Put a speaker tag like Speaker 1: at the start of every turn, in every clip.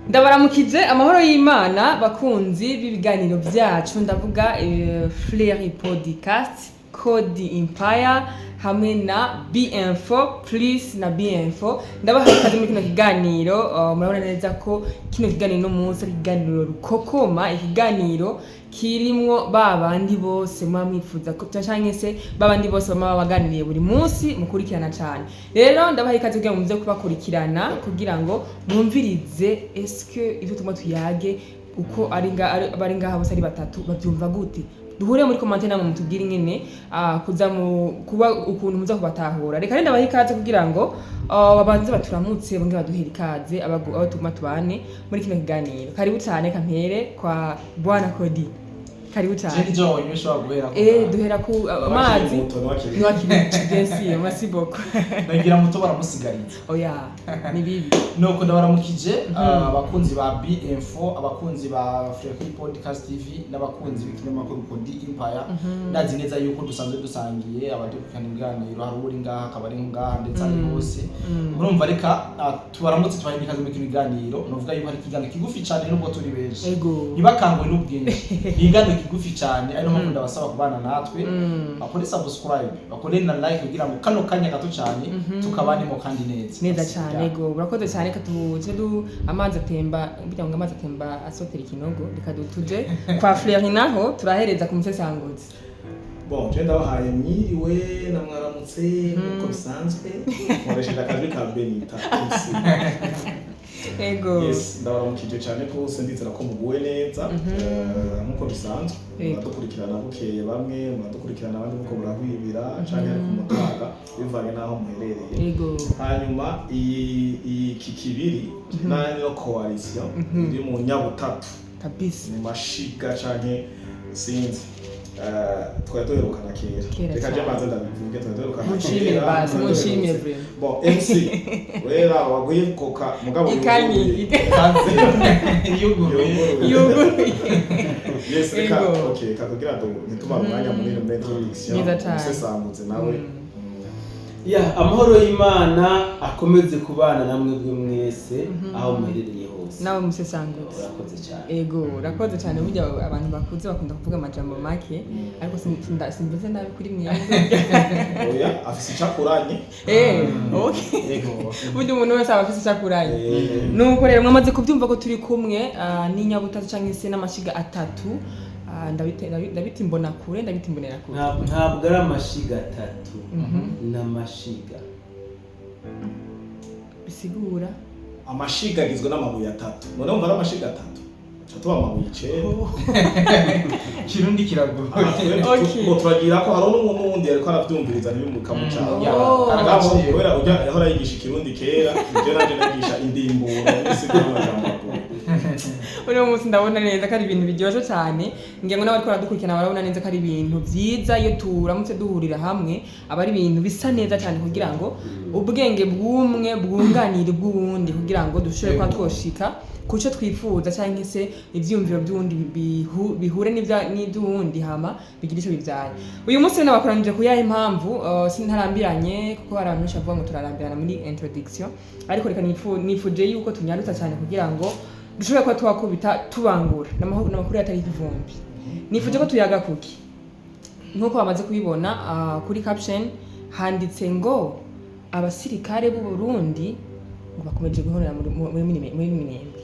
Speaker 1: Ndabaramukije amahoro y'Imana bakunzi b'ibiganiro byacu ndavuga Fleury Podcast Code Empire hamwe na B-Info plus na B-Info ndabaha ikaze muri kino kiganiro murabona neza ko kino kiganiro no munsi kiganiro rukokoma ikiganiro kirimwo babandi bose mwamwifuza ko cyangwa se babandi bose bama baganiriye buri munsi mukurikirana cyane rero ndabaha ikaze kugira ngo muze kubakurikirana kugira ngo mwumvirize eske ivyo tuma tuyage uko ari ngaha bose ari batatu bavyumva gute duhure muri commentaire namwe mutubwire ingene kuza mu kuba ukuntu muza kubatahura reka renda baha ikaze kugira ngo babanze baturamutse bonge baduhera ikaze abo tuma tubane muri kino kiganiro karibu cyane kampere kwa Bwana Cody karibu cyane
Speaker 2: Jenjo imeshwa guhera
Speaker 1: duhera ku amazi ni wakiriye merci beaucoup
Speaker 2: nagira muto baramusigariza
Speaker 1: oya ni bibi
Speaker 2: nuko ndabaramukije abakunzi ba B-Info abakunzi ba Fleury Podcast TV n'abakunzi b'ikinyamakuru Code Empire ndazi neza yuko dusanzwe dusangiye abadukana ibiganiro hari uri ngaha akabari ngaha ndetse ari hose murumva reka tubaramutse twaye bikaze mu kiganiro novuga yuko hari kiganiro kigufi cyane nubwo turi benshi ibakangwe n'ubwenge igano kigufi cyane ari no mpamvu ndabasaba kubana natwe bakore subscribe bakore na like kugira ngo kano kanya gato cyane tukabane mo kandi
Speaker 1: neza cyane go urakoze cyane katuje amazi atemba kugira ngo amazi atemba asotera ikinogo rikadutuje kwa Fleury naho turahereza ku musesanguzi
Speaker 3: bon je ndabahaye mwiriwe na mwaramutse uko bisanzwe nkoresheje akazi ka Benita
Speaker 1: ego
Speaker 3: yes ndabaramukije cyane ko senditse ko muguwe neza nkuko bisanzwe muradukurikirana bukeye bamwe muradukurikirana abandi muko burahwibira cyane ari ku mutaga bivanye naho muherereye
Speaker 1: ego
Speaker 3: hanyuma iyi kikibiri nani no coalition iri mu nyabutatu
Speaker 1: kabisa
Speaker 3: mu mashiga cyane sinzi twari duherukana kera reka je banze ndabivuge twari duherukana
Speaker 1: mushimire basi mushimire vraiment
Speaker 3: bon MC wera waguye koka mugabo
Speaker 1: ikanyi
Speaker 3: yugo yes reka okay kakugira ndo nituma umwanya munini mu introduction sesangutse nawe
Speaker 4: ya amahoro y'Imana akomeze kubana namwe bwe mwese aho muherereye hose
Speaker 1: nawe musesanguzi
Speaker 4: urakoze cyane
Speaker 1: ego urakoze cyane burya abantu bakuze bakunda kuvuga amajambo make ariko simvuze nabi kuri mwebwe
Speaker 3: oya afise icakuranye
Speaker 1: okay burya umuntu wese aba afise icakuranye nuko rero mwamaze kubyumva ko turi kumwe n'inyabutatu cyangwa se n'amashiga atatu ndabita imbona kure ndabita imbonera kure
Speaker 4: ntabwo ari amashiga atatu n'amashiga
Speaker 1: bisigura
Speaker 3: amashiga agizwe n'amabuye atatu none umva ari amashiga atatu cyatuba amabuye 9
Speaker 2: kirundi kiragoye
Speaker 3: ngo turagira ko hari n'umuntu yariko aravyumviriza ntibimuka mu cyaro karagabo kubera ujya ahora yigisha ikirundi kera je naje nagisha indimburo bisigura amajambo
Speaker 1: uno munsi ndabona neza ko ari ibintu biryoshye cyane ngiye ngo n'abari kwaradukurikirana barabona neza ko ari ibintu byiza iyo turamutse duhurira hamwe aba ari ibintu bisa neza cyane kugira ngo ubwenge bw'umwe bwunganire bw'uwundi kugira ngo dushobore kwa twoshika kuco twifuza cyangwa se ivyumviro by'undi bihure n'ivy'uwundi hama bigira ico bivyaye uyu munsi nabakoranije kuyaha impamvu sintarambiranye kuko hari abantu benshi bavuga ngo turarambirana muri introduction ariko reka nifuje yuko tunyarutsa cyane kugira ngo dushobore kwa twakubita tubangura n'amakuru yatari ivumbi nifuje ko tuyaga kuki nkuko bamaze kubibona kuri caption handitse ngo abasirikare b'u Burundi ngo bakomeje guhorera muri Minembwe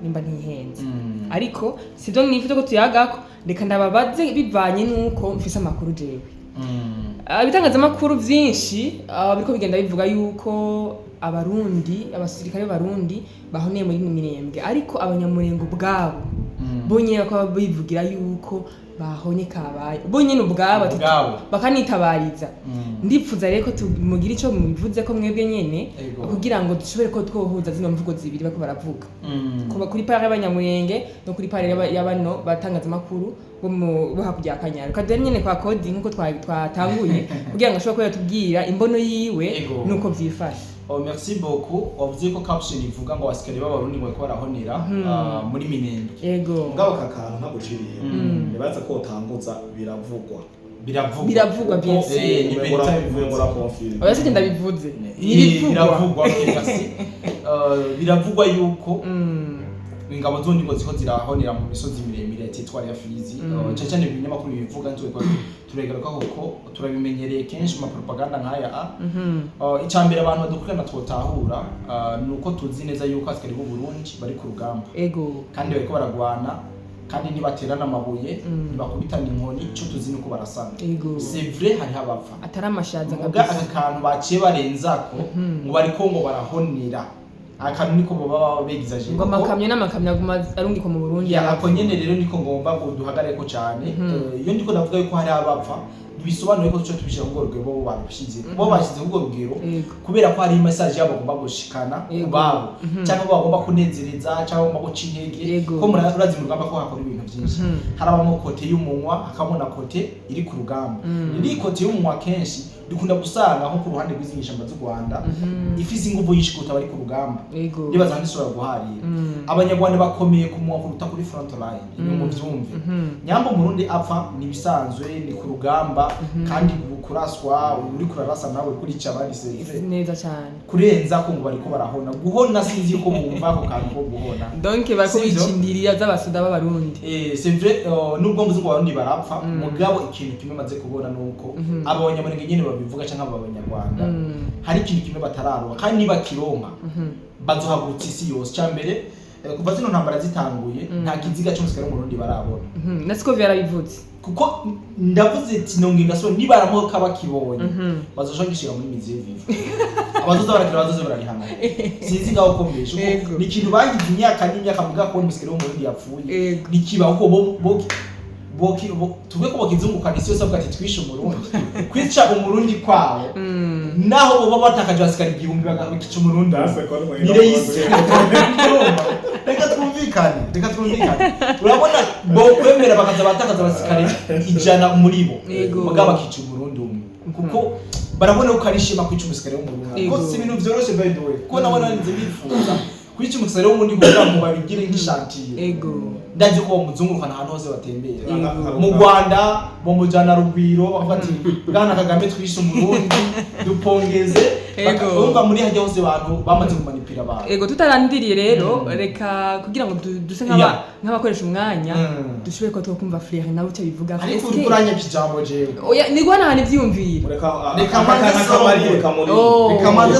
Speaker 1: nimba ntihenze ariko sivyo nifuje ko tuyagako reka ndababaze bivanye nuko mfise amakuru jewe ibitangazamakuru vyinshi biriko bigenda bivuga yuko abasirikare b'abarundi bahoneye muri Minembwe ariko abanyamurengo bwabo bonye bakaba bivugira yuko bahonye kabaye bonyine ubwabo bakanitabariza ndipfuza rero ko tumugira ico mubivuze ko mwebwe nyene kugira ngo dushobore ko twohuza zino mvugo zibiri bako baravuga kuba kuri pare y'abanyamurenge no kuri pare y'abano batangaza makuru bo hakujya akanyaro kadere nyene kwa Cody nkuko twatanguye kugira ngo ashobore kuyatubwira imbono yiwe nuko vyifashe
Speaker 2: merci beaucoup wavuze ko caption ivuga ngo abasikari b'abarundi ngo ko barahonera muri Minembwe
Speaker 1: yego
Speaker 3: ngabo kakantu ntaguciriye nibaza ko utanguza biravugwa
Speaker 1: biravugwa byose
Speaker 3: ni bita bivuye muri confirm
Speaker 1: oya se ndabivuze
Speaker 2: biravugwa kasi biravugwa yuko ingabo z'undi ngo ziko zirahonera mu misozi miremire yitwa ya Fizi cyane ibinyamakuru bivuga turegaruka koko turabimenyereye kenshi mu propaganda nkaya icambere abantu badukurana twotahura nuko tuzi neza yuko askari b'u Burundi bari ku rugamba kandi bariko baragwana kandi nibaterana amabuye nibakubitana inkoni ico tuzi nuko barasana c'est vrai hari habapfa
Speaker 1: atari amashaza kabisa
Speaker 2: akantu baciye barenzako ngo bariko ngo barahonera akantu niko baba begizaje
Speaker 1: ngo amakamyo n'amakamyo aguma arungiko mu Burundi
Speaker 2: ako nyene rero niko ngomba ngo duhagareko cyane iyo ndiko ndavuga yuko hari abapfa bisobanuye ko tuco tubishira ngo rugero bo babishize bo bashize ubwo rugero kubera ko hari message yabo bagomba gushikana kubabo cyangwa bagomba kunezereza cyangwa bagomba guca intege ko murazi mu rugamba ko hakora ibintu byinshi harabamo kote y'umunwa hakamona kote iri ku rugamba iri kote y'umunwa kenshi dukunda gusanga nko ku ruhande rw'izinyishamba z'u Rwanda ifise ingufu nyinshi kuta bari ku rugamba nibaza handishobora guharira abanyarwanda bakomeye ku munwa kuruta kuri front line ni mu byumve nyambo murundi apfa ni bisanzwe ni ku rugamba kandi kuraswa uri kurarasa nawe kuri cabari sevre
Speaker 1: neza cyane
Speaker 2: kurenza ko ngo bariko barahona guhona sinzi ko bumva ko kantu ko guhona
Speaker 1: donc bariko bicindirira z'abasuda b'abarundi
Speaker 2: c'est vrai nubwo mvuze ngo abarundi barapfa mugabo ikintu kimwe maze kubona nuko abanyamurenge nyene babivuga cyangwa abanyarwanda hari ikintu kimwe batararoha kandi niba kironka bazohagurutsa isi yose cyambere kuva zino ntambara zitanguye nta kiziga cy'umusikari mu Burundi barabona
Speaker 1: nasiko vyarabivutse
Speaker 2: kuko ndavuze ati nonginga so niba aramuka bakibonye bazoshaka gishira muri mizi vivu abazoza barakira bazoze bararihana sinzi ngaho kombesha uko ni kintu bagize imyaka n'imyaka muga ko umusikari mu Burundi yapfuye nikiba uko bo tuvuge ko bakizunguka isi yose bwati twishe Umurundi kwica Umurundi kwawo naho bo batakaje abasikari igihumbi bagakica Umurundi nire yisi reka twumvikane urabona bo kwemera bakaza batakaza abasikari ijana muri bo mugaba bakica Umurundi umwe kuko barabona uko arishima kwica umusikari wo mu Burundi ko si ibintu byoroshe by the way ko nabona nzi bifuza kwica umusikari wo muri kugira ngo babigire nk'ishantiye ndaje ko muzungurukana ahantu hose batembera mu Rwanda bo mujana rugwiro bafati bwana Kagame twishe Umurundi dupongeze bakumva muri hajya hose abantu bamaze kumanipira abantu
Speaker 1: tutarandiriye rero reka kugira ngo duse nk'abakoresha umwanya dushobore ko twokumva Frere nawe ucyo bivuga
Speaker 2: ariko uranya kijambo jewe
Speaker 1: oya ni gwana hane byumviye
Speaker 2: reka manze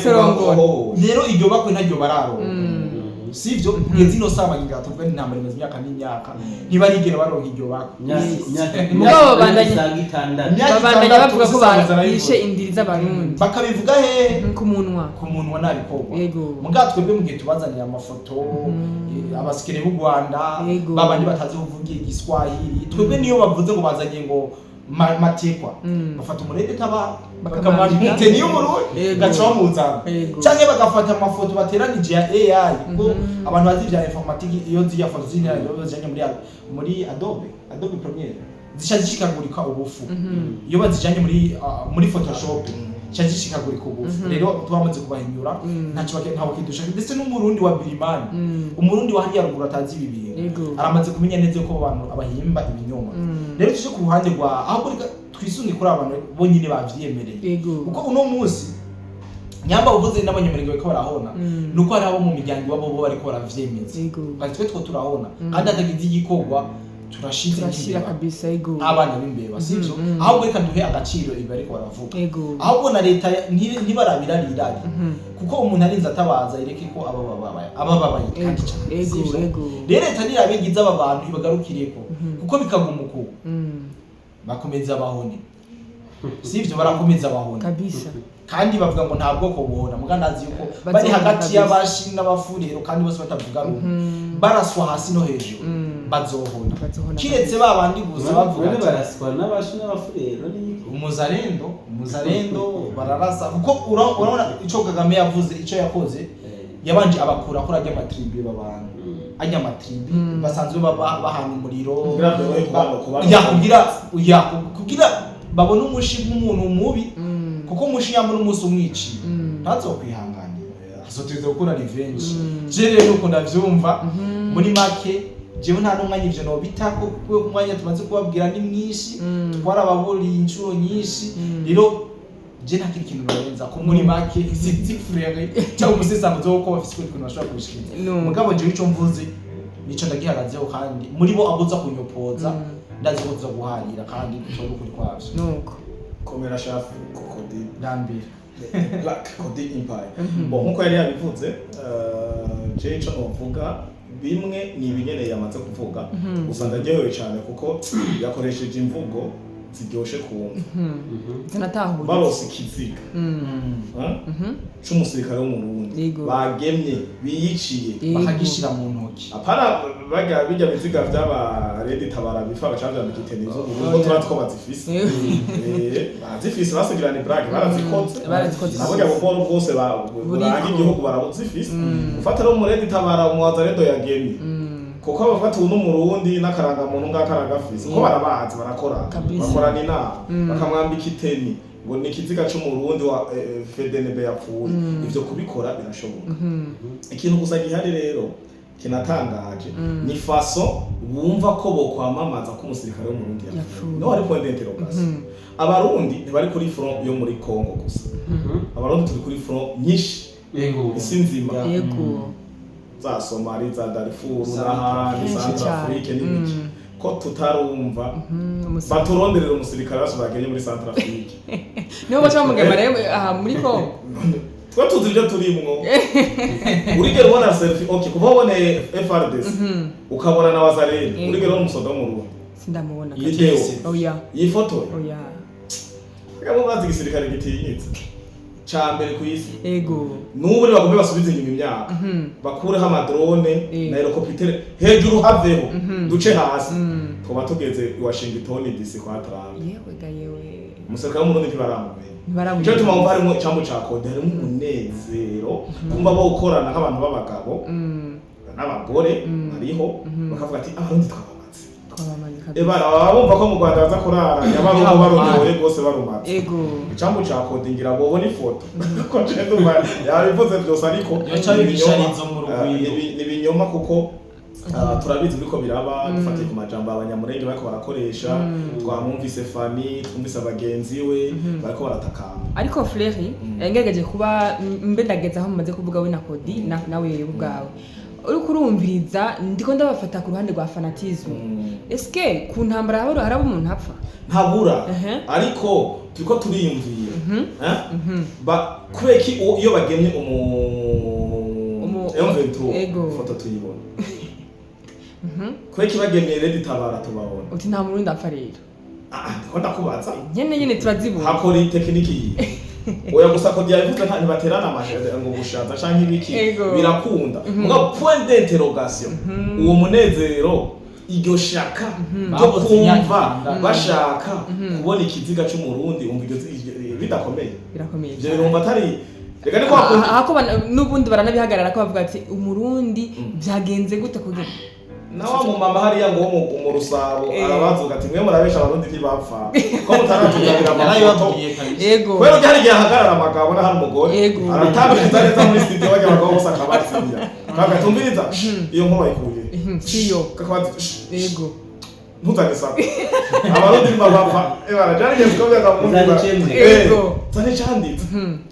Speaker 2: sorongo rero iryo bakwe ntaryo bararo sivyo ngezi no saba ngira tuvuga ni ntambara imaze imyaka n'imyaka ntibarigera baronka iryo bakwe
Speaker 1: mugabo babandanya bavuga ko barishe indiri z'abarundi
Speaker 2: bakabivuga he
Speaker 1: ku munwa
Speaker 2: nabikogwa mugabo twebwe mu gihe tubazanira amafoto abasikere b'u Rwanda babandi batazi kuvuga igiswahili twebwe niyo bavuze ngo bazanye ngo matekwa bafata umurende taba bakamwandika niyo Burundi gacaho muzana cyangwa bagafata amafoto bateranije ya AI ko abantu bazi bya informatique iyo ziya foto zina yo zijanye muri Adobe Premiere zishashikagurika ubufu iyo bazijanye muri Photoshop shashikagurika ubufu rero twamaze kubahinyura ntacyo ntawo kidusha ndetse n'umurundi wa Birimani umurundi wa hariya ruguru atazi ibibintu aramaze kumenya neza ko abantu abahimba ibinyoma rero tuje ku ruhande rwa aho twisunge kuri abantu bonyine bavyemereye kuko uno munsi nyamba uvuze n'abanyamurenge bariko barahona nuko hari abo mu miryango wabo bo bariko baravyemeza kandi twe turahona kandi atagize igikogwa turashira
Speaker 1: kabisa
Speaker 2: abana b'imbeba sivyo ahubwo reka duhe agaciro ibi ariko baravuga ahubwo na leta ntibarabira rirari kuko umuntu arinze atabaza ireke ko abababaye kandi sivyo rero leta nirabigize aba bantu ibagarukireko kuko bikaguma uko bakomeza bahone sivyo barakomeza bahone
Speaker 1: kabisa
Speaker 2: kandi bavuga ngo nta bwoko buhona mugandazi yuko bari hagati y'abashi n'abafurero kandi bose batavuga rumwe baraswa hasi no hejuru bazohona kiretse babandi gusa bavuga
Speaker 4: baraswa n'abashi n'abafurero ni
Speaker 2: umuzarendo bararasa kuko urabona ico Kagame yavuze ico yakoze yabanje abakura kuri ajya matribe babantu ajya matribe basanzwe bahana umuriro kugira babona umushi nk'umuntu mubi kuko umushi yambo n'umunsi umwici ntazokwihanganira azoteza gukora revenge je rero uko ndavyumva muri make jewe nta n'umwanya ivyo no bitako kuko umwanya tumaze kubabwira ni mwinshi twara baburi inshuro nyinshi rero je nta kindi kintu barenza ko muri make si frere cyangwa umusesango zo ko bafise ibintu bashobora kubishikiriza mugabo je ico mvuze nico ndagihagazeho kandi muri bo abuza kunyopoza ndazi ko tuza guharira kandi cyo kuri kwavyo
Speaker 1: nuko
Speaker 3: komera shafu kokodi
Speaker 2: ndambira
Speaker 3: Black Cody Empire. Bon nkuko yari yabivuze je ico novuga bimwe ni ibinyene yamaze kuvuga usanga ryewe cyane kuko yakoresheje imvugo ziryoshe kumva
Speaker 1: zanatahuye
Speaker 3: barose ikiziga c'umusirikare wo mu Burundi bagemye biyiciye
Speaker 2: bakagishira mu ntoki
Speaker 3: apana baga bijya biziga by'aba Red Tabara bifa bacavya mu kitenizo ubu tuba two bazifise bazifise basugirana blague barazikoze nabonye aboboro bwose buranga igihugu barabuzifise ufata no mu Red Tabara umuwaza redo yagemye kuko abafata uno mu Burundi n'akaranga muntu ngakaragafise ko barabazi bakorana inama bakamwambika iteni ngo ni ikiziga cyo mu Burundi wa FDNB yapfuye ivyo kubikora birashoboka ikintu gusa gihari rero kinatangaje ni faso bumva ko bo kwamamaza ko umusirikare wo mu Burundi yapfuye no ari point d'interrogation abarundi ntibari kuri front yo muri Congo gusa abarundi turi kuri front nyinshi isi nzima za Somalia za Darfur n'ahandi Centrafrique n'ibiki ko tutarumva baturonderera umusirikare wacu bagenye muri Centrafrique
Speaker 1: niho bacha mugema rero aha muri Congo
Speaker 3: twa tuzi ibyo turimwo urigera ubona selfie okay kuva ubone FRDC ukabona na Wazalendo urigera umusoda mu Burundi
Speaker 1: sindamubona
Speaker 3: video
Speaker 1: oya
Speaker 3: iyi foto
Speaker 1: oya
Speaker 3: kamo bazi igisirikare gitinyitse cyambere ku isi
Speaker 1: ego
Speaker 3: n'ubu ni bagombe basubize inyuma imyaka bakureho amadrone na helicopter hejuru haveho duce hasi tuba tugeze i Washington DC kwa Trump
Speaker 1: yewe
Speaker 3: umusirikare mu Burundi ntibaramumenye cyo tuma umva harimo cyambu ca code harimo umunezero kumva bo gukorana nk'abantu b'abagabo n'abagore bariho bakavuga ati abarundi twabamaze bumva ko mu Rwanda baza kurara yabaruho baronyoye rwose barumaze
Speaker 1: ego
Speaker 3: icambu ca code ngira bobona ifoto ko je ndumva yabivuze byose ariko ni binyoma kuko turabizi biko biraba dufatiye ku majambo abanyamurenge bariko barakoresha twamwumvise Fani twumvise abagenzi we bariko baratakamba
Speaker 1: ariko Fleri ngerageje kuba mbe ndageze aho mumaze kuvuga we na Cody nawe ubwawe uri kurumviriza ndiko ndabafata ku ruhande rwa fanatisme eske ku ntambara hahora haraba umuntu apfa
Speaker 3: ntabura ariko turiko turiyumviye kubeki iyo bagemye M23 foto tuyibona kubeki bagemye Red Tabara tubabona
Speaker 1: uti nta murundi apfa rero
Speaker 3: ndiko ndakubaza
Speaker 1: nyene turazibona
Speaker 3: hakora tekiniki yi oya gusa ko byabivuze nta baterana amashanyarazi ngo gushaza canke ibiki birakunda ngo point d'interrogation uwo munezero iryo shaka ryo kumva bashaka kubona ikiziga cy'umurundi umva iryo bidakomeye
Speaker 1: birakomeye
Speaker 3: je rumva atari reka ni kwa
Speaker 1: hako nubundi baranabihagarara ko bavuga ati umurundi byagenze gute kugira
Speaker 3: nawa mu mama hariya ngo mu rusabo arabazuga ati mwe murabesha abarundi ntibapfa ko mutaratuzanira amafoto
Speaker 1: yego
Speaker 3: kwero byari gihagarara amagabo na hari umugore aratabiriza neza muri studio bajya abagabo bose akabatsinya kagatumviriza iyo nkuba ikuye
Speaker 1: siyo
Speaker 3: kakabaza
Speaker 1: yego
Speaker 3: ntuzane sako abarundi ntibapfa barajanye zikobyaka mu
Speaker 1: yego
Speaker 3: zane cyanditse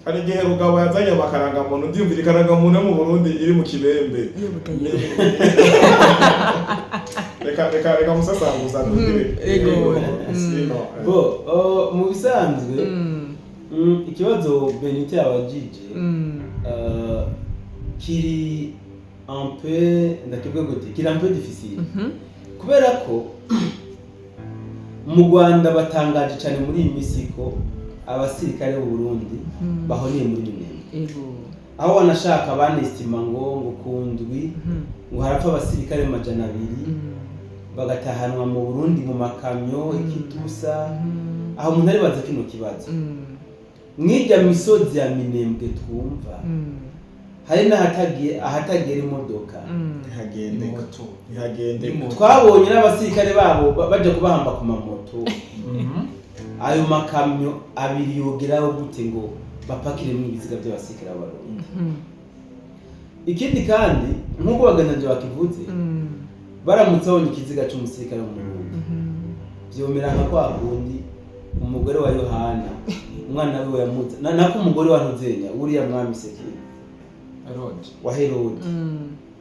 Speaker 3: hari igihe rugabo yazanye amakaranga muntu ndiyumvira ikaranga muntu mu Burundi iri mu kibembe reka musasanguza
Speaker 4: mu bisanzwe ikibazo Benite yabajije kiri un peu ndakibwe gute kiri un peu difficile kubera ko mu Rwanda batangaje cyane muri iyi misiko abasirikare b'u Burundi bahoniye muri Minembwe aho wanashaka banestima ngo kundwi ngo harapfa abasirikare 200 bagatahanwa mu Burundi mu makamyo ikitusa aho umuntu ari baza kino kibazo mwirya misozi ya Minembwe twumva hari ahatagera imodoka ihagende twabonye n'abasirikare babo baje kubahamba ku mamoto ayo makamyo abiri yogeraho gute ngo bapakire mu ibiziga by'abasirikare b'Abarundi ikindi kandi nk'uko bagananje bakivuze baramutse abonye ikiziga cy'umusirikare mu Burundi byomera nka kwa kundi umugore wa Yohana umwana we yamuza nako umugore wa Ntuzenya uriya mwami Sekiri wa Herode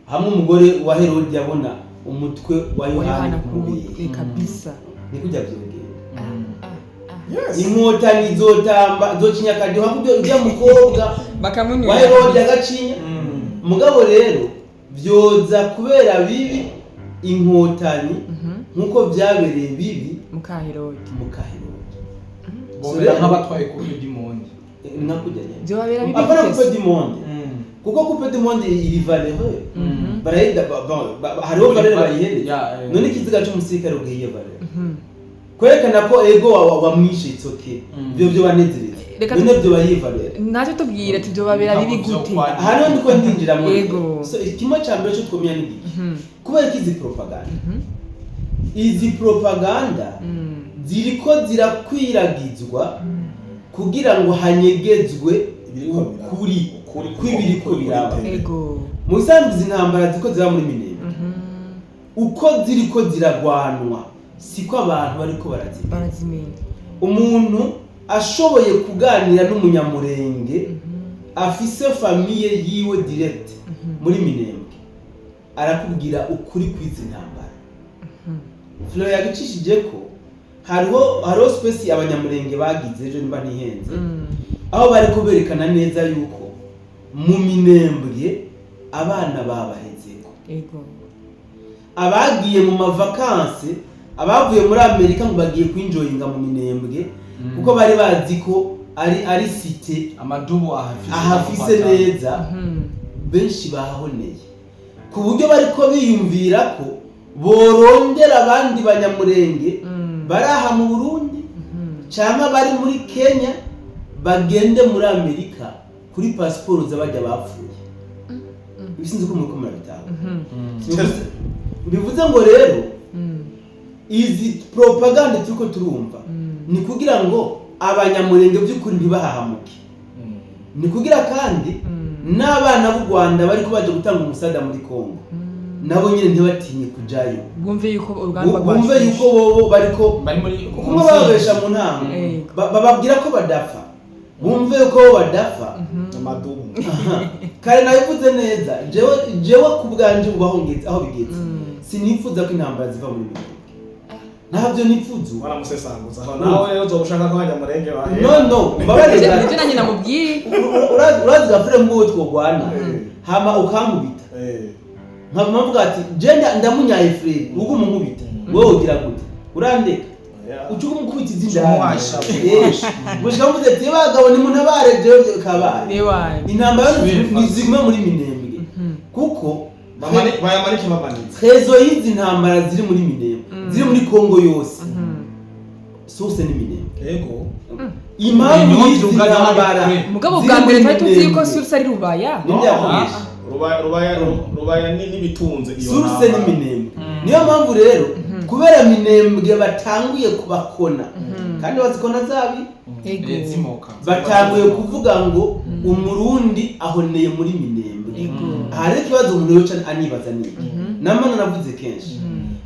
Speaker 4: hamwe umugore wa Herode yabona umutwe wa Yohana kumubiri
Speaker 1: kabisa
Speaker 4: ni kujya byogera inkotanyi zotamba zocinyakadi hakubyo ujya mukobwa
Speaker 1: bakamunyura
Speaker 4: wa Herode agacinya mugabo rero byoza kubera bibi inkotanyi nkuko byabereye bibi
Speaker 1: muka Herode
Speaker 2: bomera nk'abatwaye Coupe du Monde
Speaker 4: nakujyanye
Speaker 1: byo babera bibi
Speaker 4: apana Coupe du Monde kuko Coupe du Monde iri valeur barayida hariho valeur bayihereza none ikiziga cy'umusirikare ugiye valeur kwerekana ko ego wamwishe itsoke byo banezereza none byo bayivaleur
Speaker 1: ntacyo tubwire tubyo babera bibi gute
Speaker 4: hano ndiko ndinjira mu so ikimo cyambere cyo twomya ni kubera ikizi propaganda izi propaganda ziriko zirakwiragizwa kugira ngo hanyegezwe ukuri kw'ibiriko biraba
Speaker 1: ego
Speaker 4: mu bisanzwe intambara ziko zira muri Minembwe uko ziriko ziragwanwa siko abantu bariko
Speaker 1: barazimenya
Speaker 4: umuntu ashoboye kuganira n'umunyamurenge afise famille yiwe direct muri Minembwe arakubwira ukuri kwizi ntambara Flo yagicishije ko hariho space abanyamurenge bagize ejo nimba ntihenze aho bari kuberekana neza yuko mu Minembwe abana babahezeko
Speaker 1: ego
Speaker 4: abagiye mu mavakanse abavuye muri Amerika ngo bagiye kwinjoyinga mu Minembwe kuko bari bazi ko ari cité
Speaker 2: amadubu
Speaker 4: ahafise neza benshi bahoneye ku buryo bariko biyumvira ko borondera abandi banyamurenge baraha mu Burundi cyangwa bari muri Kenya bagende muri Amerika kuri passport z'abajya bapfuye bisinze ko muri komera bitabo bivuze ngo rero izi propaganda turiko turumva ni kugira ngo abanyamurenge by'ukuri ntibahahamuke ni kugira kandi n'abana b'u Rwanda bari ko baje gutanga umusada muri Kongo nabo nyine ntibatinye kujayo
Speaker 1: bumve yuko urugamba
Speaker 4: bumve yuko bobo bariko
Speaker 2: bari muri
Speaker 4: kuko babesha mu ntango bababwira ko badafa bumve yuko bo badafa
Speaker 3: amadubu
Speaker 4: kare nabivuze neza jewe ku bwanje ubaho ngeze aho bigeze sinifuza ko intambara ziva muri Minembwe ntabyo nifuza
Speaker 3: baramusesanguza aho nawe rero uzobushaka ko abanyamurenge bahe
Speaker 4: no mbabarira
Speaker 1: nibyo nanjye namubwiye
Speaker 4: urazi gafere mwo twogwana hama ukankubita nkavuga ati je ndamunyaye frere ugo mumubita wowe ugira gute urandeka ucuga umukubita izindani gushika mvuze ati bagabo ni muntabare je kabaye intambara ni zimwe muri Minembwe kuko
Speaker 3: bayamarike bamanitse
Speaker 4: trezo y'izi ntambara ziri muri Minembwe ziri muri Kongo yose source ni Minembwe
Speaker 3: ego
Speaker 4: impamvu y'izi ntambara
Speaker 1: mugabo bwa mbere twari tuzi ko source ari Rubaya
Speaker 3: rubaya n'ibitunze iyo
Speaker 4: source ni Minembwe niyo mpamvu rero kubera Minembwe batanguye kubakona kandi bazikona zabi batanguye kuvuga ngo umurundi ahoneye muri Minembwe hari ikibazo umuntu yoca anibaza niba namana navuze kenshi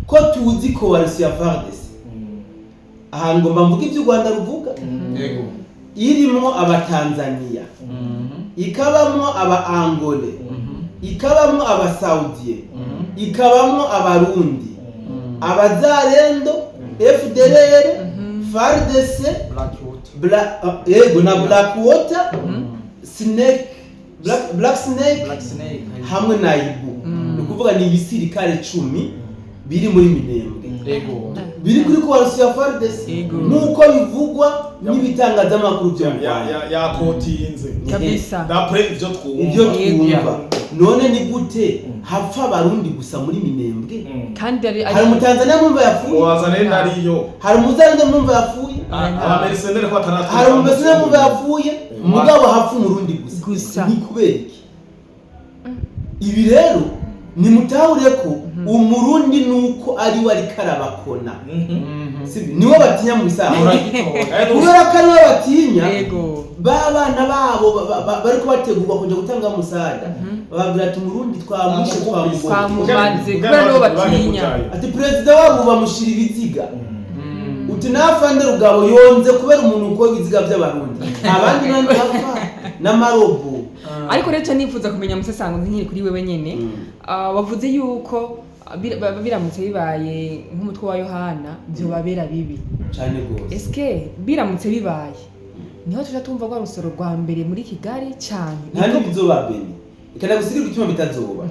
Speaker 4: ko tuzi ko warisi ya Vardes aha ngomba mvuga ibyo Rwanda ruvuga irimo abatanzania ikabamo aba Angole ikabamo aba Saudie ikabamo abarundi abazarendo FDLR FARDC Blackwater Snake Black Snake hamwe na Ibu ni kuvuga ni ibisirikare 10 biri muri Minembwe biri kuri coalition ya FARDC nkuko bivugwa n'ibitangazamakuru byo
Speaker 3: yakotinze
Speaker 1: kabisa
Speaker 3: d'après ibyo
Speaker 4: twumva none ni gute hapfa abarundi gusa muri Minembwe
Speaker 1: kandi
Speaker 4: hari umutanzania mumva yapfuye
Speaker 3: wazane nariyo
Speaker 4: hari umuzarinde mumva yapfuye
Speaker 3: abamercenaires ko atanatwe
Speaker 4: hari umuzarinde mumva yapfuye mugabo hapfa umurundi gusa ni kubera iki ibi rero ni mutahure ko umurundi nuko ari wari karabakona niwe batinya mu bisaha kubera ko ariwe batinya babana babo bari kubategurwa kujya gutanga umusada bababwira ati umurundi twamushe
Speaker 1: twamubanze kubera niwe batinya
Speaker 4: ati perezida wabo bamushira ibiziga uti nafande Rugabo yonze kubera umuntu uko ibiziga by'abarundi abandi nandi bapfa n'amarobo.
Speaker 1: Ariko rero nifuza kumenya Musesango nkiri kuri wewe nyene wavuze yuko biramutse bibaye nk'umutwe wa Yohana byobabera bibi
Speaker 4: cyane gose.
Speaker 1: Eske biramutse bibaye niho tuja tumva ko rusoro rwa mbere muri Kigali cyane
Speaker 4: nta n'ibizoba bene ikana gusigira gutuma bitazoba.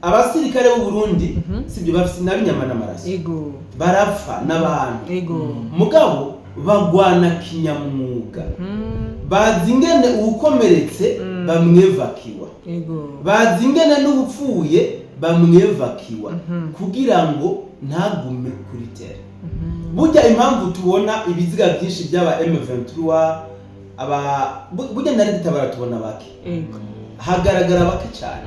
Speaker 4: Abasirikare b'u Burundi sibyo bafite nabinyama n'amaraso
Speaker 1: ego
Speaker 4: barapfa n'abantu
Speaker 1: ego
Speaker 4: mugabo bagwana kinyamwuga bazi ingene uwukomeretse bamwevakiwa
Speaker 1: ego
Speaker 4: bazi ingene n'ubupfuye bamwevakiwa kugira ngo ntagume kuri tere. Burya impamvu tubona ibiziga byinshi by'aba M23 burya nari dutabara tubona bake
Speaker 1: ego
Speaker 4: hagaragara bake cyane.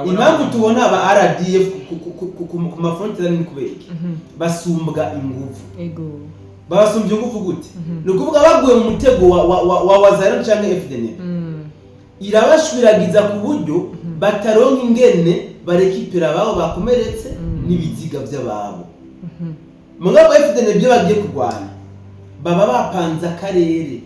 Speaker 4: Impamvu tubona aba RDF ku mafrontera ni kubera iki basumbwa ingufu
Speaker 1: ego
Speaker 4: babasumbye ingufu gute ni ukuvuga baguye mu mutego wa Wazalendo cyangwa FDN irabashwiragiza ku buryo bataronka ingene barekipera ababo bakomeretse n'ibiziga by'ababo. Mugabo FDN byo bagiye kurwana baba bapanze akarere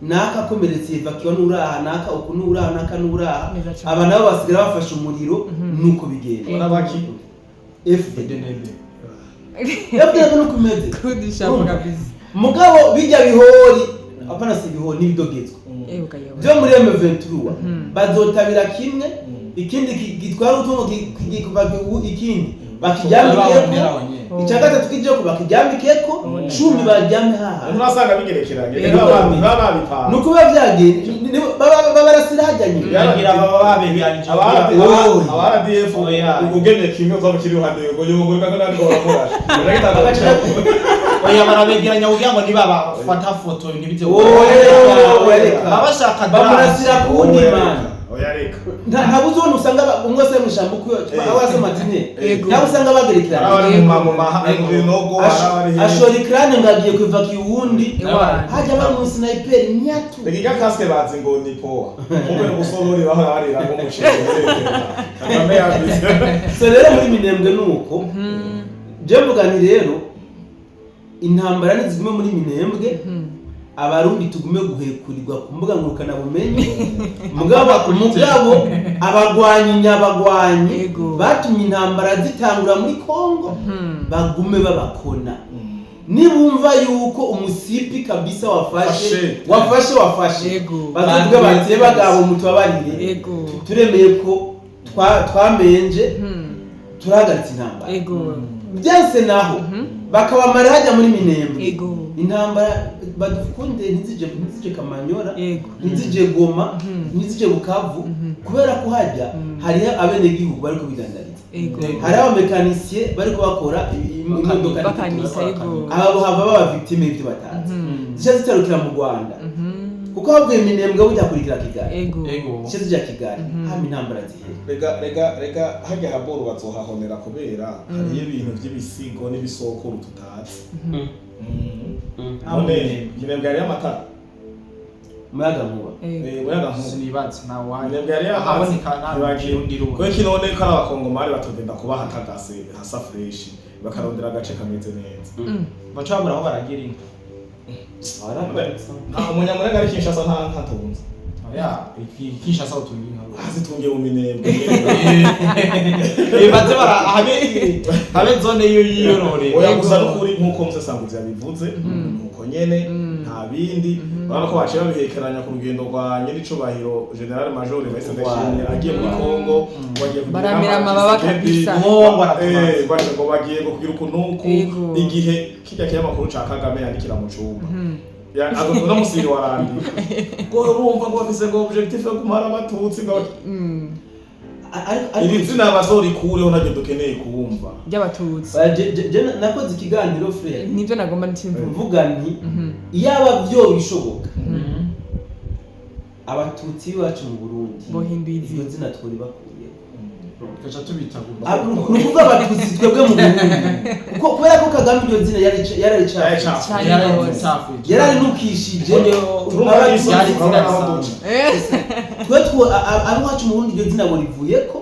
Speaker 4: naka komeretse vakiwa n'uraha naka uku n'uraha naka n'uraha aba nabo basigara bafasha umuriro nuko bigenda.
Speaker 3: Barabaki
Speaker 4: FDN nuko meze
Speaker 1: kudishaka kabisa.
Speaker 4: Mugabo bijya bihori apana si bihori n'ibidogezwa byo muri M23 bazotabira kimwe ikindi gitwara utungo ikindi bakijyambikeko icyagatatu kijoko bakijyambikeko 10 bajyame haha
Speaker 3: urasanga bigerekeranye baba bipanga
Speaker 4: nuko bavyagenda baba barasira hajyanye
Speaker 2: yagira baba babeganye
Speaker 3: RDF ugende kimwe zo kiri ruhande ngo yongwe kandi nako barakora
Speaker 2: oya barabegeranya kugira ngo nibaba fata foto nibite
Speaker 4: babashaka barasira kundi man
Speaker 3: oya reka
Speaker 4: nta buzone usanga umwe se mushambo kuyo abaze matine nta usanga bagerekerana
Speaker 3: abari mu binogo abari
Speaker 4: ashori krane ngagiye kuva kiwundi haja bari mu sniper nyatu
Speaker 3: biga kaske bazi ngo ni poa mbe no gusorori baho ari rango mushimire kagame yabize
Speaker 4: so rero muri Minembwe nuko je mvuga ni rero intambara nizigume muri Minembwe abarundi tugume guhekurirwa ku mbuga ngurukana bumenyi mugabo abagwanyi nyabagwanyi batumye intambara zitangura muri Kongo bagume babakona nibumva yuko umusipi kabisa wafashe bazuvuga bati bagabo mutubabarire turemeye ko twamenje turahagaritse intambara byanse naho bakabamara hajya muri Minembwe intambara badukunde ntizije Kamanyora ntizije Goma ntizije Bukavu kubera ko hajya hari abene gihugu bari kubigandariza hari abamekanisye bari kubakora imodoka bakanisa abo hava baba victime y'ibyo batazi zisha zitarukira mu Rwanda kuko havuye Minembwe bujya kurikira Kigali zisha zijya Kigali hama intambara zihere
Speaker 3: rega hajya haboro bazohahonera kubera hari ibintu by'ibisigo n'ibisokuru tutazi none Minembwe yari amatara
Speaker 4: muyaga nkuba
Speaker 3: muyaga nkuba
Speaker 2: sinibatse nawe waje
Speaker 3: Minembwe yari
Speaker 2: haboneka
Speaker 3: bagiye ko kinone ko abakongomari batogenda kuba hatagase hasa fresh bakarondera agace kameze neza
Speaker 2: bacabura aho baragira inka
Speaker 3: umunyamurenge ari Kinshasa ntatunze
Speaker 2: ya Kinshasa utunga inka
Speaker 3: azitungiye mu Minembwe
Speaker 2: baze bara habe zone yo yiyorore
Speaker 3: oya gusa n'ukuri nkuko Musesango yabivuze nuko nyene nta bindi baba ko baciye babihekeranya ku rugendo rwa nyiricubahiro General Major Vincent Ndayishimiye agiye muri Kongo bagiye
Speaker 1: baramira amababa kabisa
Speaker 3: ngo bagiye kugira ukuntu igihe kijya kiyamakuru ca Kagame yandikira mu cumba agakunda musiri warandi ngo urumva ngo bafise ngo objectif yo kumara abatutsi ngo iri zina abazori kureho nabyo dukeneye kuwumva
Speaker 1: by'abatutsi
Speaker 4: nakoze ikiganiro frere
Speaker 1: nibyo nagomba
Speaker 4: mvuga nti iyaba byo bishoboka abatutsi bacu mu Burundi
Speaker 1: bohinduye
Speaker 4: iryo zina twari bakuye
Speaker 2: kaca tubitagura
Speaker 4: nukuvuga abatutsi twebwe mu Burundi kuko kubera ko Kagame iryo zina yari nukishije twe abo wacu mu Burundi iryo zina ngo rivuyeko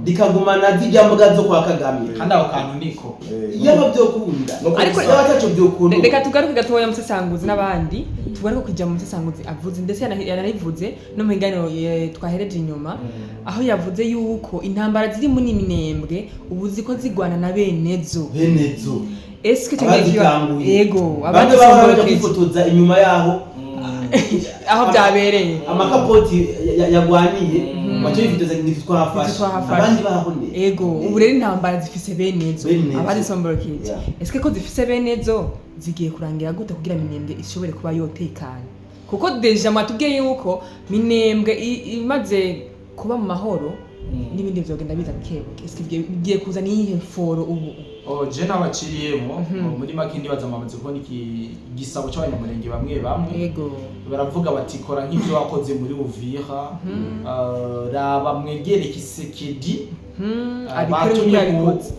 Speaker 4: rikagumana zijya mbuga zo kwa Kagame
Speaker 2: kandi aho kantu niko
Speaker 4: yaba byokunda
Speaker 1: Ariko
Speaker 4: ataco byokunda
Speaker 1: reka tugaruke gatoya musesanguzi n'abandi tugaruke kujya mu musesanguzi avuze ndetse yanarivuze no mu biganiro twahereje inyuma aho yavuze yuko intambara ziri muri Minembwe ubu ziko zigwana na benezo eske yego
Speaker 4: abandi baba bakifotoza inyuma yaho
Speaker 1: aho byabereye
Speaker 4: amakapoti yagwaniye wacho yifotoza nitwafashe abandi bahone
Speaker 1: ego ubu rero intambara zifise benezo abandi somborokije eske ko zifise benezo zigiye kurangira gute kugira Minembwe ishobore kuba yotekana kuko deja matubwiye yuko Minembwe imaze kuba mu mahoro n'ibindi byogenda biza bikebuke eske bigiye kuza nihe foro ubu
Speaker 2: je nabaciriyemo muri make ndibaza amaze kubona iki gisabo cy'abanyamurenge bamwe
Speaker 1: yego
Speaker 2: baravuga bati kora nk'ibyo wakoze muri Uvira raba mwegere Kisekedi batumye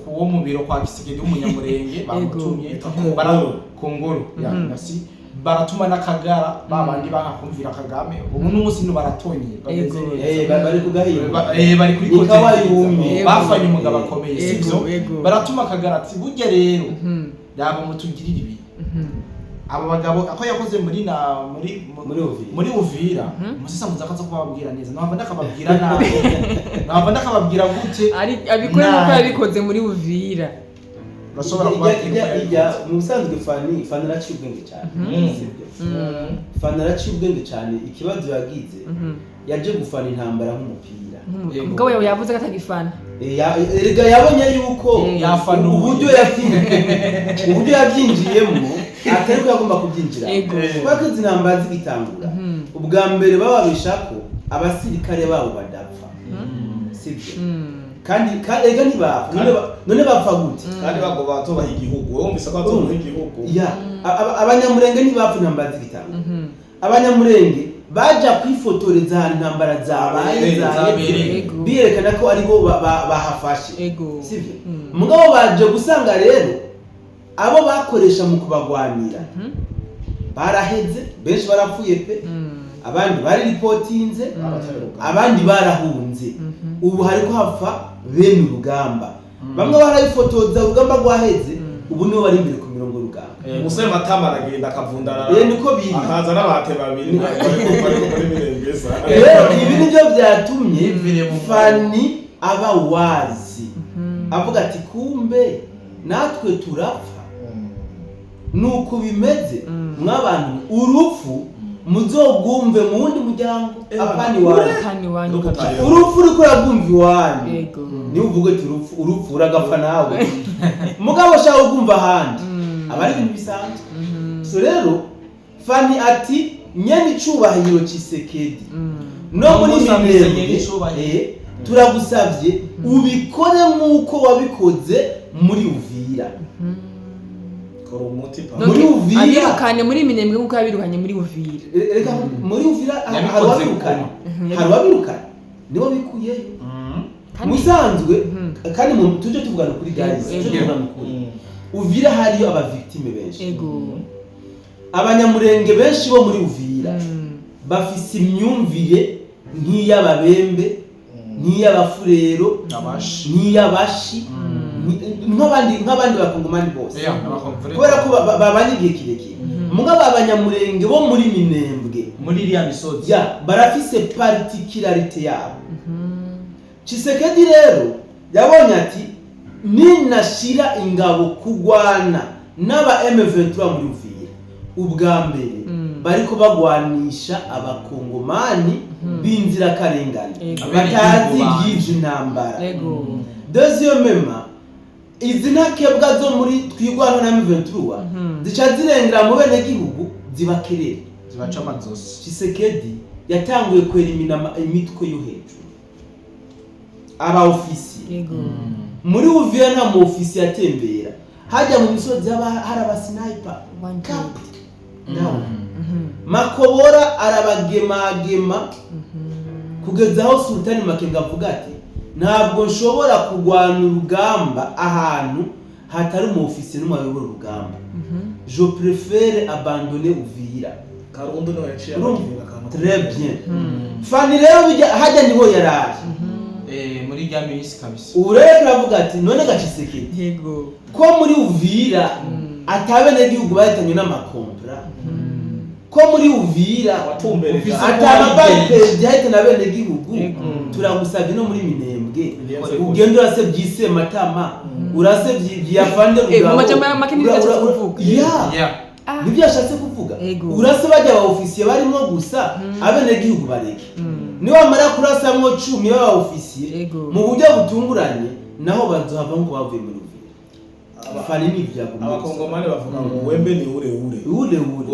Speaker 2: uwo mu biro kwa Kisekedi w'umunyamurenge bamutumye barakongoro nasi baratuma n'Akagara babandi bakakumvira Kagame ubu n'umunsi no baratonye
Speaker 4: bari kugahimba
Speaker 2: bari kuri kote bafanye umugabo akomeye sivyo baratuma Akagara ati burya rero yaba mutugirira ibi aba bagabo ako yakoze muri Uvira musesanguza akaza kubabwira neza ntabwo ndakababwira nabi ntabwo ndakababwira gute
Speaker 1: ari abikora nuko yabikoze muri Uvira
Speaker 4: bashobora kubabwira mu busanzwe Fani araciye ubwenge cyane Fani araciye ubwenge cyane ikibazo yagize yaje gufana intambara nk'umupira
Speaker 1: mugabo yavuze ko atagifana
Speaker 4: erega yabonye yuko uburyo yabyinjiyemo atari ko yagomba kubyinjira kuko izi ntambara zigitangura ubwa mbere bababisha ko abasirikare babo badapfa sibyo kandi ega ntibapfa none bapfa gute
Speaker 3: kandi bagoba tubaha igihugu wumvise ko tubaha igihugu
Speaker 4: abanyamurenge ntibapfa intambara zigitangura abanyamurenge baja kwifotoreza ahantu intambara zabaye biyerekana ko aribo bahafashe sivyo mugabo baje gusanga rero abo bakoresha mu kubagwanira baraheze benshi barapfuye pe abandi bari reportinze abandi barahunze ubu hariko hapfa bene urugamba bamwe barayifotoza urugamba rwaheze ubu nibo bari imbere ku mirongo rugamba
Speaker 3: umusore Matama aragenda akavundara
Speaker 4: niko biri
Speaker 3: akaza n'abate babiri bari muri Minembwe
Speaker 4: rero ibi nibyo byatumye Fani aba wazi avuga ati kumbe natwe turapfa nuko bimeze mw'abantu urupfu muzogumve mu wundi muryango apani wanyu urupfu riko ragumva iwanyu ni uvuga ati urupfu uragapfa nawe mugabo shaka ugumva ahandi abari ibintu bisanzwe so rero Fani ati nyene icubahiro Kisekedi no muri Minembwe turagusavye ubikore nk'uko wabikoze muri Uvira
Speaker 1: muri Uvira abirukanye muri Minembwe kuko abirukanye muri Uvira
Speaker 4: reka muri Uvira harabirukanye nibo bikuyeyo musanzwe kandi mu tuje tuvugana kuri guys Uvira hariyo aba victime benshi abanyamurenge benshi bo muri Uvira bafise imyumvire nk'iy'ababembe nk'iy'abafurero nk'iy'abashi nk'abandi bakongomani bose kubera ko babanye igihe kirekire mugabo abanyamurenge bo muri Minembwe
Speaker 2: muri iriya misozi
Speaker 4: barafise particularité yabo Tshisekedi rero yabonye ati ninashira ingabo kugwana n'aba M23 muri Uvira ubwa mbere bariko bagwanisha abakongomani binzira karengane batazi by'iji ntambara deuxièmement izi ntakebwa zo muri twigwana na M23 zica zirengera mu bene gihugu zibakerera
Speaker 2: zibaca amazosi
Speaker 4: Tshisekedi yatanguye kwerimina imitwe yo hejuru aba ofisi muri Uvira nta mu ofisi yatembera hajya mu misozi hari aba sniper cap makobora arabagema kugeza aho Sultani Makenga avuga ati ntabwo nshobora kugwana urugamba ahantu hatari mu ofisi n'umwe ayobora urugamba je préfère abandonner Uvira
Speaker 3: Karundo no yaciye
Speaker 4: très bien Fani rero hajya niho yaraje
Speaker 2: muri rya minsi kabisa.
Speaker 4: ubu rero turavuga ati none gacisekedi
Speaker 1: yego
Speaker 4: ko muri Uvira atabene gihugu bahitanywe n'amakompra ko muri Uvira
Speaker 3: watumbereje
Speaker 4: atababate byahitana bene gihugu turagusabye no muri Minembwe ugenda urase byise matama urase byafande
Speaker 1: rugabo mu majambo y'amakini n'icyo kuvuga
Speaker 4: nibyo yashatse kuvuga urase bajya ba ofisiye barimo gusa abene gihugu bareke niba mara kurasamwo 10 baba ofisiye mu buryo butunguranye naho bazohava ngo bavuye muri abafani n'ibyago
Speaker 3: abakongomani bavuga ngo wembe ni ure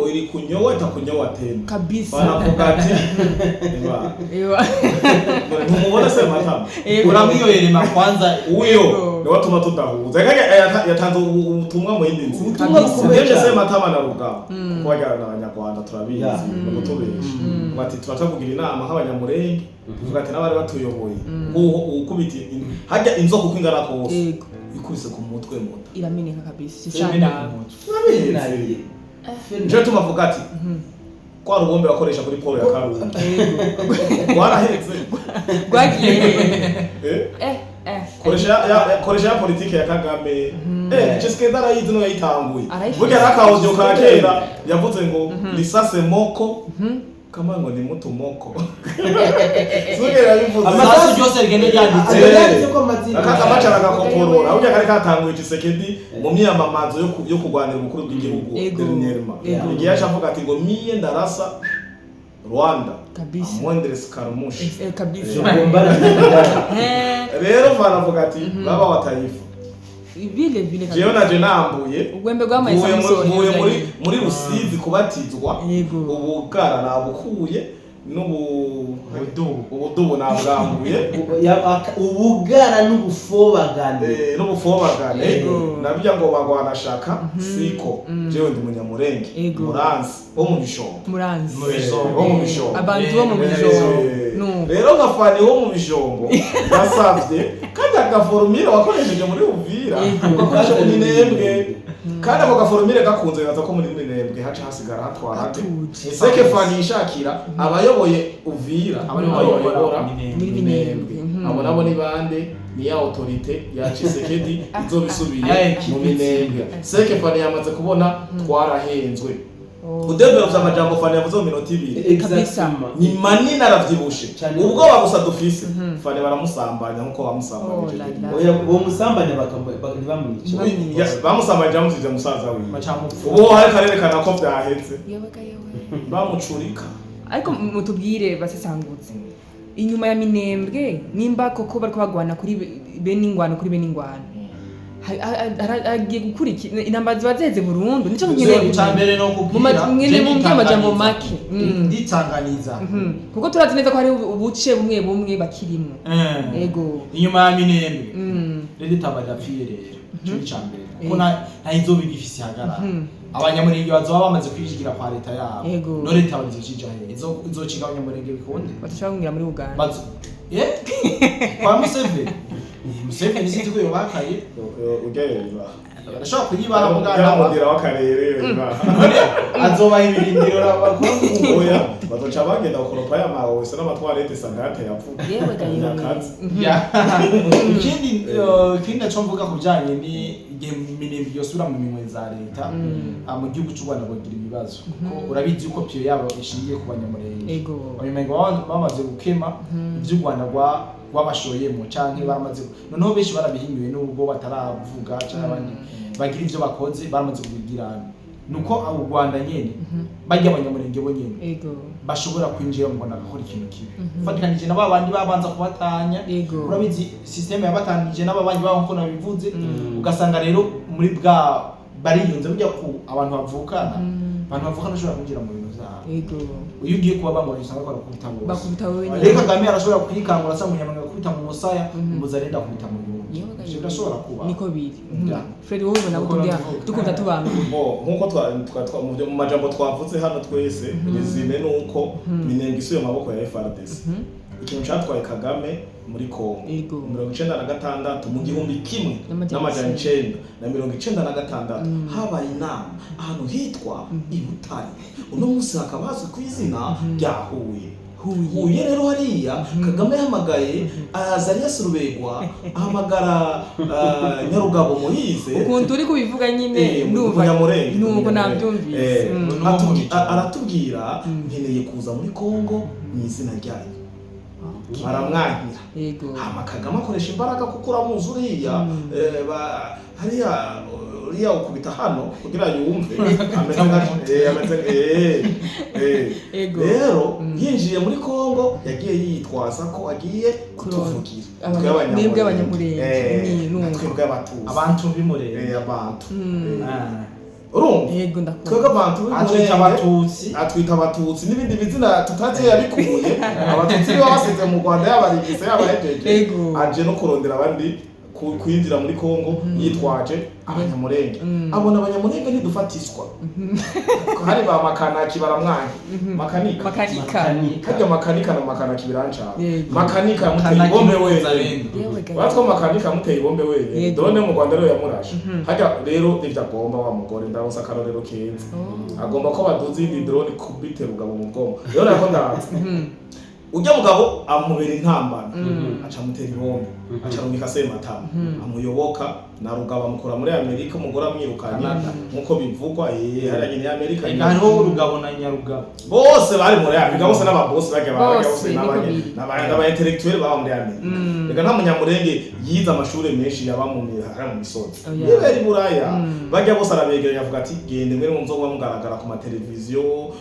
Speaker 3: uri kunyowa takunyowa tena
Speaker 1: kabisa
Speaker 3: banavuga ati
Speaker 1: ewa
Speaker 3: ntumubona se matama
Speaker 2: uramwiyoyerema kwanza
Speaker 3: uyo ni watuma tudahuza yatanze ubutumwa mu yindi nzi
Speaker 4: ubutumwa bukomeye
Speaker 3: se matama na rugabo kuko bajyana n'abanyarwanda turabizi no gutubesha bati turacavugira inama nk'abanyamurenge tuvuga ati n'abari batuyoboye ukubita hajya inzoka uko ingana kose ikubise ku mutwe muta
Speaker 1: irameneka kabisa cyanda
Speaker 3: nje tumavuga ati kwa rubombe bakoresha kuri polo ya Karungu warahetse
Speaker 1: gwagiye
Speaker 3: koresha ya politike ya Kagame Tshisekedi arayizi no yayitanguye burya rakawudio ka kera yavuze ngo lisase moko kama ngo ni mutu moko sugera bivuze
Speaker 2: amasasu yose rigende ryanditse
Speaker 4: ko mazina
Speaker 3: akakamacara gakoporora ahubwo kare katanguye Tshisekedi mu myamamazo yo kugwanira umukuru w'igihugu dernièrement igihe yacavuga ati ngo miye ndarasa Rwanda
Speaker 1: kabisa
Speaker 3: Mwendres Karamushi
Speaker 1: kabisa
Speaker 3: rero baravuga ati baba wa taifa
Speaker 1: vile kabisa
Speaker 3: jewe naje nambuye
Speaker 1: ugwembe gwamayisa
Speaker 3: muri Rusizi kubatizwa ubugara nabukuye ubudubu nabwambuye
Speaker 4: ubugara n'ubufobagane
Speaker 3: nabyo ngo bagwana shaka siko jewe ndi munyamurenge muranzi wo mu bishombo wo mu bishombo
Speaker 1: abantu bo mu bishombo
Speaker 3: rero ngafani wo mu bishombo basavye kandi agaforumire wakoresheje muri Uvira ugakoresha mu Minembwe kandi ako gaforumire gakunze gaza ko muri Minembwe haca hasigara hatwara seke fani ishakira abayoboye Uvira abayobora muri Minembwe abo nabo ni bande ni ya autorite ya Tshisekedi izobisubiye mu Minembwe seke fani yamaze kubona twarahenzwe udevelops amajambo fani yavuze mu minota 2
Speaker 1: kabisa
Speaker 3: ni manini aravyibushe ubwo bagusa dufise fani baramusambanya nkuko bamusambanya
Speaker 4: uwo musambanya bakamwica
Speaker 3: bamusambanya jamuzize musaza wiwe ubu hari karerekana ko vyahetse bamucurika
Speaker 1: ariko mutubwire basesangutse inyuma ya Minembwe nimba koko bariko bagwana kuri beningwano agiye gukurikira intambara ziba ziheze burundu nico nkeneye
Speaker 2: cyambere no kubwira
Speaker 1: mu majambo make
Speaker 2: nditanganiza
Speaker 1: kuko turazi neza ko hari ubuce bumwe bakirimo yego
Speaker 2: inyuma ya Minembwe rero itabarira pfiye rero cyo cyambere kuko nta izobi gifisi hagarara abanyamurenge bazoba bamaze kwijigira kwa leta yabo no leta bazicija izociga abanyamurenge bikonde
Speaker 1: batashaka kungira muri Uganda
Speaker 2: kwa Museveni sinzi ko yobakaye
Speaker 3: ugereza
Speaker 2: arashobora kuyibaha mugana
Speaker 3: mudira wakarere
Speaker 2: azoba ibirindiro n'abakongo
Speaker 3: oya bazoca bagenda gukoropa ya mawe wese n'amatwarete sangate yapfuka
Speaker 1: yewe gayo
Speaker 2: ikindi cyo mvuga kubijanye ni igihe Minembwe yosura mu minwe za leta mu gihugu cy'u Rwanda bagira ibibazo kuko urabizi uko pyo yabo ishingiye ku banyamurenge abamengo bamaze gukema iby'u Rwanda wabashoyemo canke baramaze noneho benshi barabihinduye n'ubwo bataravuga cyangwa abandi bagira ivyo bakoze baramaze kubigirana nuko abo Rwanda nyene bajya abanyamurenge bo nyene bashobora kwinjira mu Rwanda gukora ikintu kibi fatikanije na babandi babanza kubatanya urabizi system yabatanije n'ababanyi babo nko nabivuze ugasanga rero muri bwa bariyunze burya ku abantu bavukana bashobora kwinjira mu bintu zabo uyu ugiye kuba bangwa usanga bakubita wowe reka Kagame arashobora kwikangura asa munyamanga kubita mu musaya umuzarenda kubita mu yuko birashobora kuba
Speaker 1: niko biri Fred wowe ubona ko dukunda tubana
Speaker 3: nkuko mu majambo twavuze hano twese bizime nuko Minembwe isuye maboko ya FRDC ikintu cyatwaye Kagame muri Kongo 1996 mu gihumbi kimwe n'amajana 996 habaye inama ahantu hitwa i Butare uno munsi hakabazwe ku izina rya Huye Huye rero hariya Kagame yahamagaye Azarias Rubegwa ahamagara Nyarugabo Moise
Speaker 1: ukuntu uri kubivuga nyine ndumva nuko nabyumvise
Speaker 3: aratubwira nkeneye kuza muri Kongo mu izina ryayo baramwahira
Speaker 1: yego
Speaker 3: Kagame akoresha imbaraga kuko uramuzi uriya hariya ukubita hano kugira yumve rero yinjiye muri Kongo yagiye yitwaza ko agiye kutuvugira
Speaker 1: mwebwe abanyamurenge
Speaker 3: twebwe
Speaker 2: abantu b'imurenge
Speaker 3: abantu urumva
Speaker 1: yego ndakunda
Speaker 3: twebwe abantu
Speaker 2: atwita
Speaker 3: abatutsi n'ibindi bizina tutazi yabikuye abatutsi nibo basize mu Rwanda yabarigise yabahejeje aje no kurondera abandi kwinjira muri Kongo yitwaje abanyamurenge abona abanyamurenge ntidufatiswa hari ba makanaki baramwanyi makanika hajya makanika na makanaki biranca makanika muteye bombe wewe batwa makanika muteye bombe wewe done mu Rwanda rero yamurashe hajya rero nivyo agomba wa mugore ndaronsa akarorero keza agomba ko baduza indi drone kubitera ugabo mu bwonko rero nako ndaza ujya mugabo amubera intambara aca mutera ibombe aca rumika Sematama amuyoboka na Rugaba mukora muri Amerika umugore amwirukanye nkuko bivugwa haranye ni Amerika
Speaker 2: hariho Rugabo na Nyarugabo
Speaker 3: bose bari muri Amerika bose n'ababoss bage bose n'aba intellectuel baba muri Amerika reka nta munyamurenge yize amashuri menshi yaba mu misozi niba ari buraya bajya bose arabegeranya avuga ati gende mwere mu nzoga mugaragara ku mateleviziyo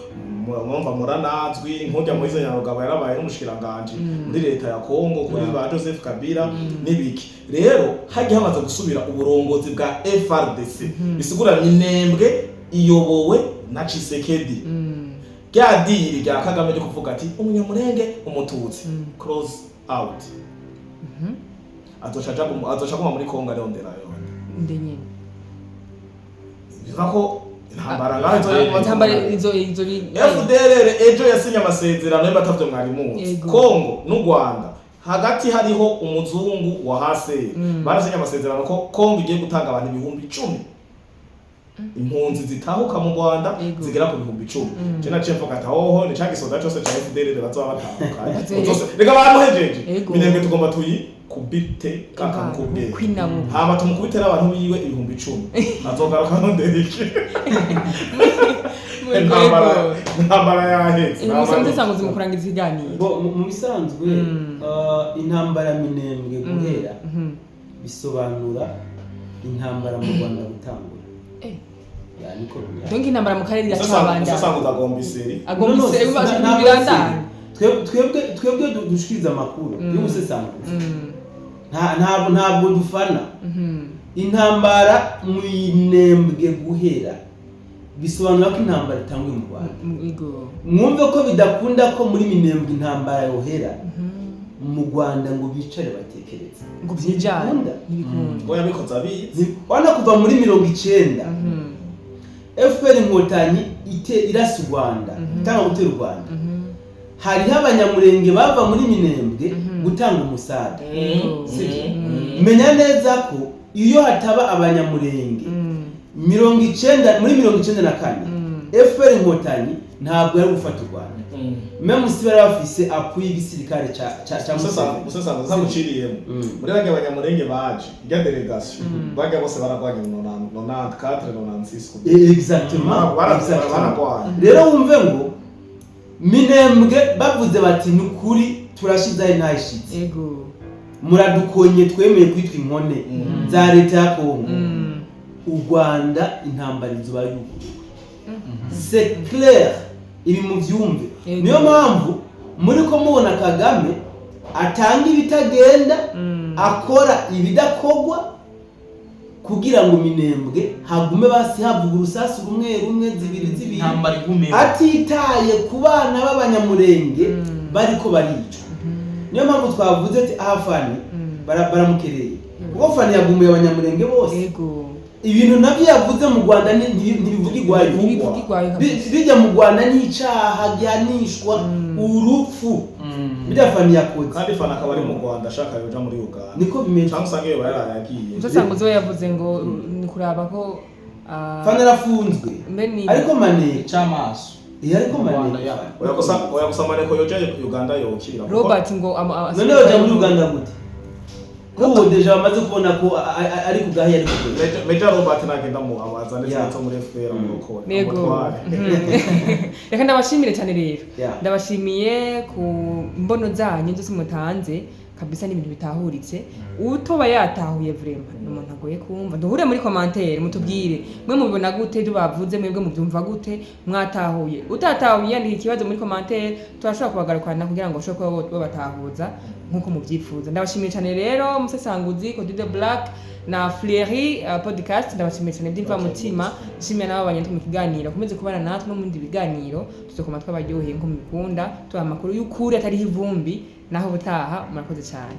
Speaker 3: mwumva muranazwi nkujya muri Nyarugabo yarabaye n'umushikiranganje muri leta ya Kongo kuri ba Joseph Kabila nibiki rero hagiye hamaze gusubira uburongozi bwa FRDC bisigura Minembwe iyobowe na Tshisekedi rya diri rya Kagame ryo kuvuga ati umunyamurenge umututsi cross out azoca kuma muri Kongo arondera yo
Speaker 1: ndenye
Speaker 3: bizako intambara
Speaker 1: izo
Speaker 3: FDLR ejo yasinye amasezerano y'abatavyo mwarimu Kongo n'u Rwanda hagati hariho umuzungu wa hase barasinye amasezerano ko Kongo igiye gutanga abantu 10,000 impunzi zitahuka mu Rwanda zigera ku 10,000 je naciye mvuga ati hoho ni cyagisoda cyose cya FDLR bazoba batandukanye reka bamuhejeje Minembwe tugomba tuyi kubite kakamukubye hama tumukubitera abantu biwe 10,000 azogaruka nonderiki intambara yahetse
Speaker 1: musanze sango zimukurangiza iganiro
Speaker 4: mu bisanzwe intambara Minembwe guhera bisobanura intambara mu Rwanda gutangura
Speaker 1: donc intambara mu karere yacabanda
Speaker 3: sango zagombiseri
Speaker 1: agombiseri birandana
Speaker 4: twebwe dushikiriza amakuru y'ubusesanguzi ntabwo dufana intambara mu Minembwe guhera bisobanura ko intambara itanguye mu Rwanda mwumve ko bidakunda ko muri Minembwe intambara yohera mu Rwanda ngo bicare batekereze
Speaker 1: ngo byijana
Speaker 3: ngo yabikoza bizi
Speaker 4: wana kuva muri 90 FPR Inkotanyi irasi Rwanda itanga gutera u Rwanda hariho abanyamurenge bava muri Minembwe gutanga umusada menya neza ko iyo hataba abanyamurenge 90 muri 94 FPR Inkotanyi ntabwo yari gufata u Rwanda même si bari bafise appui y'igisirikare ca
Speaker 3: musasa zamuciriyemo muri bajya abanyamurenge baje ya delegation bajya bose baragwanye 94
Speaker 4: exactement
Speaker 3: baragwanye
Speaker 4: rero wumve ngo Minembwe bavuze bati nukuri turashizaye ntashitse
Speaker 1: yego
Speaker 4: muradukonye twemeye kwitwa inkone za leta ya Kongo u Rwanda intambara izuba yuko c'est clair iri mu byumve niyo mpamvu muri ko mubona Kagame atanga ibitagenda akora ibidakogwa kugira ngo Minembwe hagume basi havuga urusasu rumwe zibiri atitaye ku bana b'abanyamurenge bariko baricwa niyo mpamvu twavuze ati ahafani baramukereye kuko fani yagumuye abanyamurenge bose ibintu nabyo yavuze mu Rwanda ntibivugirwayo bijya mu Rwanda n'icaha gihanishwa urupfu bidafani yakoze
Speaker 3: kandi fana akaba ari mu Rwanda ashaka yoja muri Uganda
Speaker 4: niko bimenye
Speaker 3: cyangwa usangiye barayagiye
Speaker 1: uzasango zo yavuze ngo ni kuraba ko
Speaker 4: fana rafunzwe ariko mane
Speaker 2: cyamaso
Speaker 4: ariko
Speaker 2: Mu Rwanda,
Speaker 4: mane
Speaker 2: yeah.
Speaker 3: oya gusa Maneko yoja Uganda yokira
Speaker 1: Robert ngo
Speaker 4: none yoja muri Uganda gute ko deja bamaze kubona ko ari kugahe ari kugahe
Speaker 3: Meja Robert nagenda mu amaza ndetse muri FPR mu Rukora
Speaker 1: Nego. Reka ndabashimire cyane rero.
Speaker 4: Yeah.
Speaker 1: Ndabashimiye ku mbono zanyu zose mutanze kabisa n'ibintu bitahuritse. Utoba yatahuye vraiment n'umuntu agoye kumva. Duhure muri commentaire mutubwire. Mwe mubibona gute dubavuze mwebwe mubyumva gute mwatahuye. Utatahuye yandika ikibazo muri commentaire turashobora kubagarukana kugira ngo bashobore kuba batahuza nkuko mubyifuza. Ndabashimiye cyane rero Musesanguzi Cody the Black na Fleury podcast ndabashimiye cyane by'imva mutima nshimiye nabo banyandika mu kiganiro komeze kubana natwe no mu bindi biganiro tuzokoma twabaryoheye nko mubikunda tuba amakuru y'ukuri atari ivumbi naho butaha murakoze cyane.